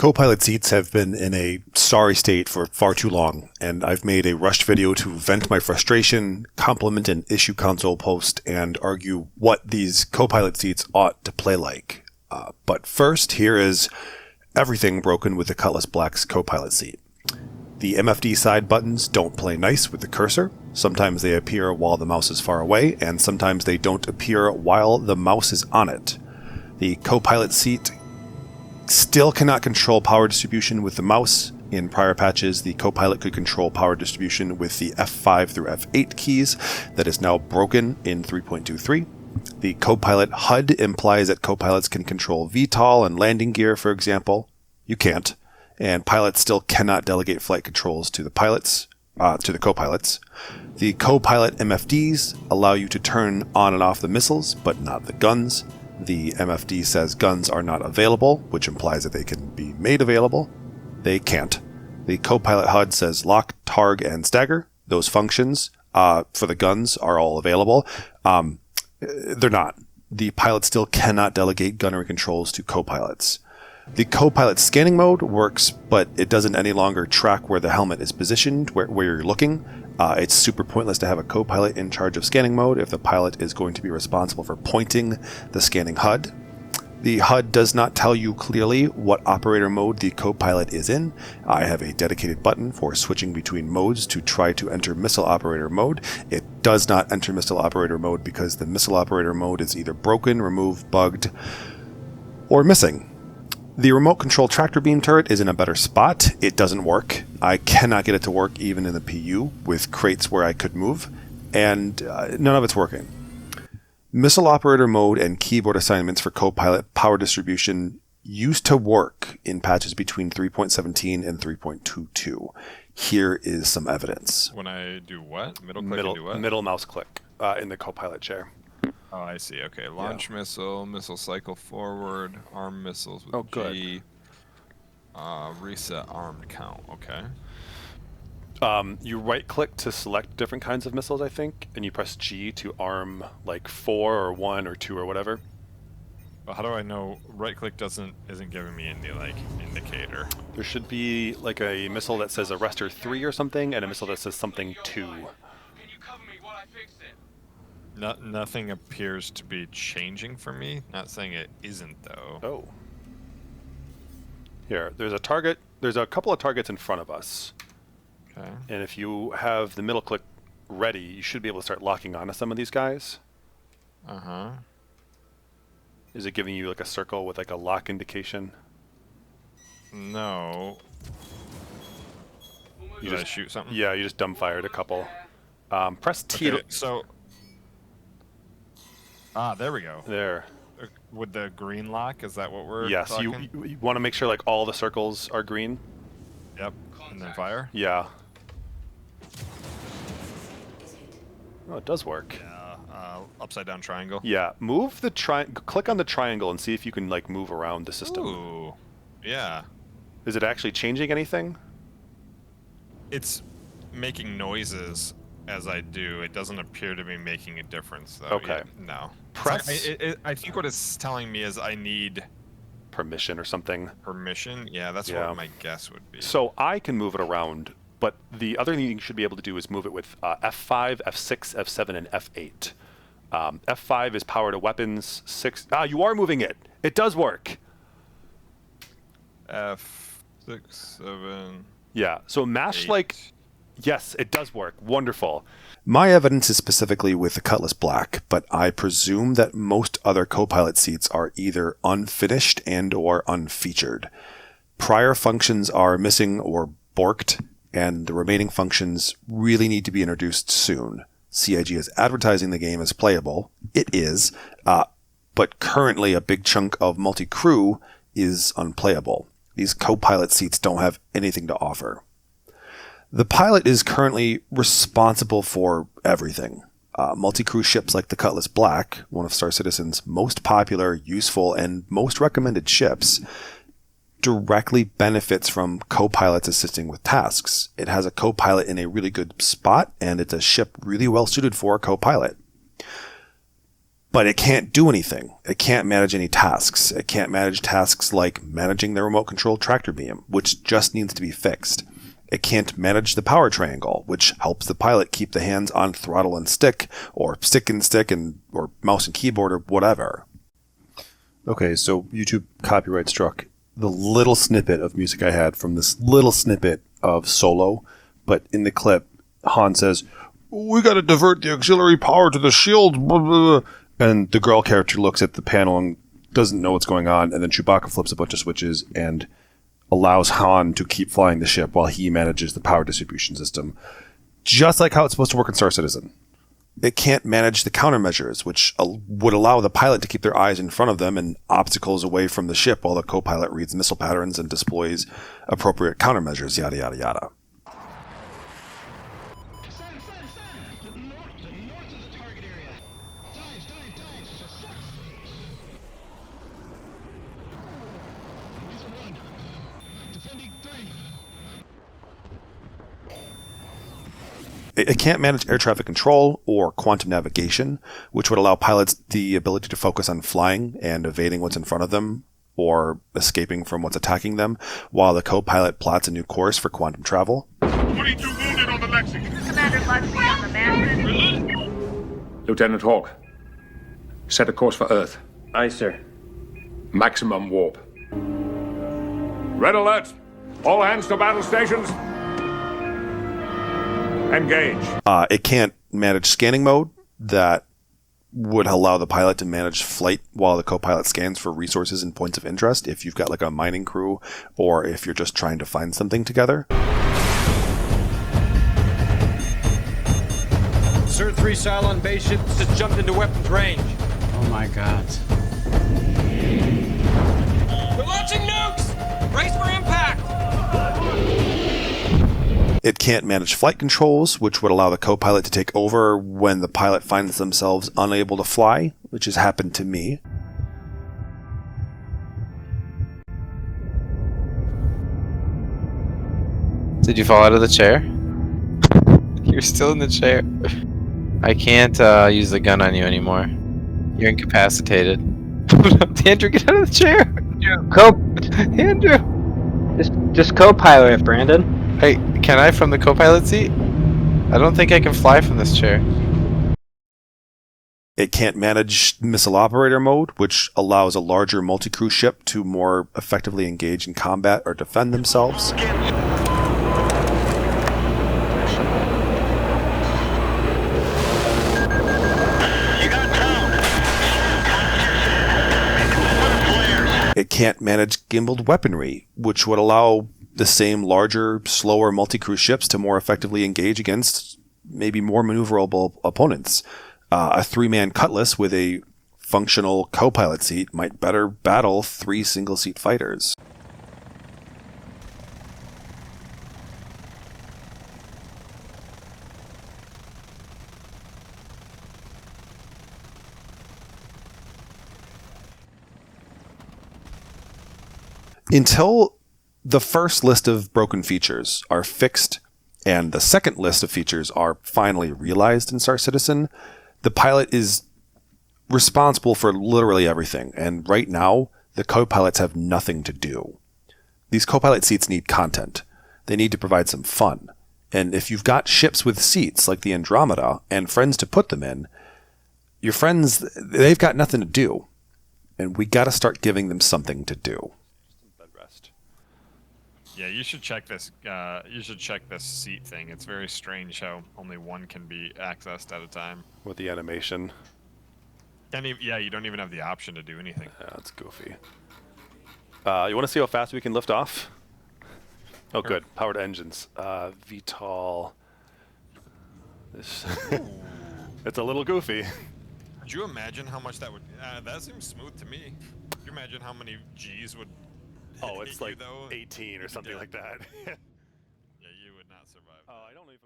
Copilot seats have been in a sorry state for far too long, and I've made a rushed video to vent my frustration, compliment an issue console post, and argue what these Copilot seats ought to play like. But first, here is everything broken with the Cutlass Black's Copilot seat. The MFD side buttons don't play nice with the cursor. Sometimes they appear while the mouse is far away, and sometimes they don't appear while the mouse is on it. The Copilot seat still cannot control power distribution with the mouse. In prior patches, the Copilot could control power distribution with the F5 through F8 keys. That is now broken in 3.23. The Copilot HUD implies that Copilots can control VTOL and landing gear, for example. You can't. And pilots still cannot delegate flight controls to the pilots, to the Copilots. The Copilot MFDs allow you to turn on and off the missiles, but not the guns. The MFD says guns are not available, which implies that they can be made available. They can't. The Copilot HUD says lock, targ, and stagger. Those functions for the guns are all available. They're not. The pilot still cannot delegate gunnery controls to Copilots. The Copilot scanning mode works, but it doesn't any longer track where the helmet is positioned, where you're looking. It's super pointless to have a Copilot in charge of scanning mode if the pilot is going to be responsible for pointing the scanning HUD. The HUD does not tell you clearly what operator mode the Copilot is in. I have a dedicated button for switching between modes to try to enter missile operator mode. It does not enter missile operator mode because the missile operator mode is either broken, removed, bugged, or missing. The remote control tractor beam turret is in a better spot. It doesn't work. I cannot get it to work even in the PU with crates where I could move, and none of it's working. Missile operator mode and keyboard assignments for Copilot power distribution used to work in patches between 3.17 and 3.22. Here is some evidence. When I do what? Middle click and do what? Middle mouse click in the Copilot chair. Oh, I see. Okay, launch missile, missile cycle forward, arm missiles with G. Reset armed count. Okay. You right-click to select different kinds of missiles, I think, and you press G to arm like 4 or 1 or 2 or whatever. Well, how do I know right-click isn't giving me any like indicator? There should be like a missile that says arrestor 3 or something, and a missile that says something 2. Can you cover me while I fix it? Nothing appears to be changing for me. Not saying it isn't though. Oh. Here, there's a target. There's a couple of targets in front of us. Okay. And if you have the middle click ready, you should be able to start locking onto some of these guys. Uh-huh. Is it giving you like a circle with like a lock indication? No. Did I shoot something? Yeah, you just dumbfired a couple. Press T. Okay, so. There we go. There. With the green lock, is that what we're Yes, talking? you want to make sure like all the circles are green. Yep. And then fire? Yeah. Oh, it does work. Yeah. Upside down triangle. Yeah. Move the click on the triangle and see if you can like move around the system. Ooh. Yeah. Is it actually changing anything? It's making noises as I do. It doesn't appear to be making a difference though. Okay. No. Press. I think what it's telling me is I need permission or something. Permission? Yeah, that's what my guess would be. So I can move it around, but the other thing you should be able to do is move it with F5, F6, F7, and F8. F5 is power to weapons. 6. You are moving it. It does work. F6, 7. Yeah. So mash 8. like. Yes, it does work. Wonderful. My evidence is specifically with the Cutlass Black, but I presume that most other Copilot seats are either unfinished and or unfeatured. Prior functions are missing or borked, and the remaining functions really need to be introduced soon. CIG is advertising the game as playable. It is, but currently a big chunk of multicrew is unplayable. These Copilot seats don't have anything to offer. The pilot is currently responsible for everything. Multi-crew ships like the Cutlass Black, one of StarCitizen's most popular, useful, and most recommended ships, directly benefits from co-pilots assisting with tasks. It has a co-pilot in a really good spot, and it's a ship really well suited for a co-pilot. But it can't do anything. It can't manage any tasks. It can't manage tasks like managing the remote controlled tractor beam, which just needs to be fixed. It can't manage the power triangle, which helps the pilot keep the hands on throttle and stick, or stick and stick, and or mouse and keyboard, or whatever. Okay, so YouTube copyright struck the little snippet of music I had from this little snippet of Solo, but in the clip, Han says, "We gotta divert the auxiliary power to the shield," blah, blah, blah. And the girl character looks at the panel and doesn't know what's going on, and then Chewbacca flips a bunch of switches and allows Han to keep flying the ship while he manages the power distribution system. Just like how it's supposed to work in StarCitizen. It can't manage the countermeasures, which would allow the pilot to keep their eyes in front of them and obstacles away from the ship while the co-pilot reads missile patterns and deploys appropriate countermeasures, yada, yada, yada. It can't manage air traffic control or quantum navigation, which would allow pilots the ability to focus on flying and evading what's in front of them or escaping from what's attacking them, while the co-pilot plots a new course for quantum travel. 22 wounded on the Lexington. Commander Bugsby on the Manson. Lieutenant Hawk, set a course for Earth. Aye, sir. Maximum warp. Red alert! All hands to battle stations. Engage. It can't manage scanning mode. That would allow the pilot to manage flight while the co-pilot scans for resources and points of interest if you've got like a mining crew or if you're just trying to find something together. Cert 3 Cylon base ship just jumped into weapons range. Oh my god. We're launching nukes! Brace for impact! It can't manage flight controls, which would allow the co-pilot to take over when the pilot finds themselves unable to fly, which has happened to me. Did you fall out of the chair? You're still in the chair. I can't use the gun on you anymore. You're incapacitated. Andrew, get out of the chair! Andrew! Just co-pilot it, Brandon. Hey, can I from the co-pilot seat? I don't think I can fly from this chair. It can't manage missile operator mode, which allows a larger multicrew ship to more effectively engage in combat or defend themselves. It can't manage gimbaled weaponry, which would allow the same larger, slower multi-crew ships to more effectively engage against maybe more maneuverable opponents. A 3-man Cutlass with a functional co-pilot seat might better battle 3 single-seat fighters. Until the first list of broken features are fixed and the second list of features are finally realized in StarCitizen, the pilot is responsible for literally everything. And right now, the co-pilots have nothing to do. These co-pilot seats need content. They need to provide some fun. And if you've got ships with seats like the Andromeda and friends to put them in, your friends, they've got nothing to do. And we got to start giving them something to do. Yeah, you should check this. You should check this seat thing. It's very strange how only one can be accessed at a time. With the animation. Yeah, you don't even have the option to do anything. Yeah, that's goofy. You want to see how fast we can lift off? Oh, good. Powered engines. VTOL. It's a little goofy. Could you imagine how much that would... that seems smooth to me. Could you imagine how many G's would... Oh, it's like though? 18 or something like that. Yeah, you would not survive. I don't even...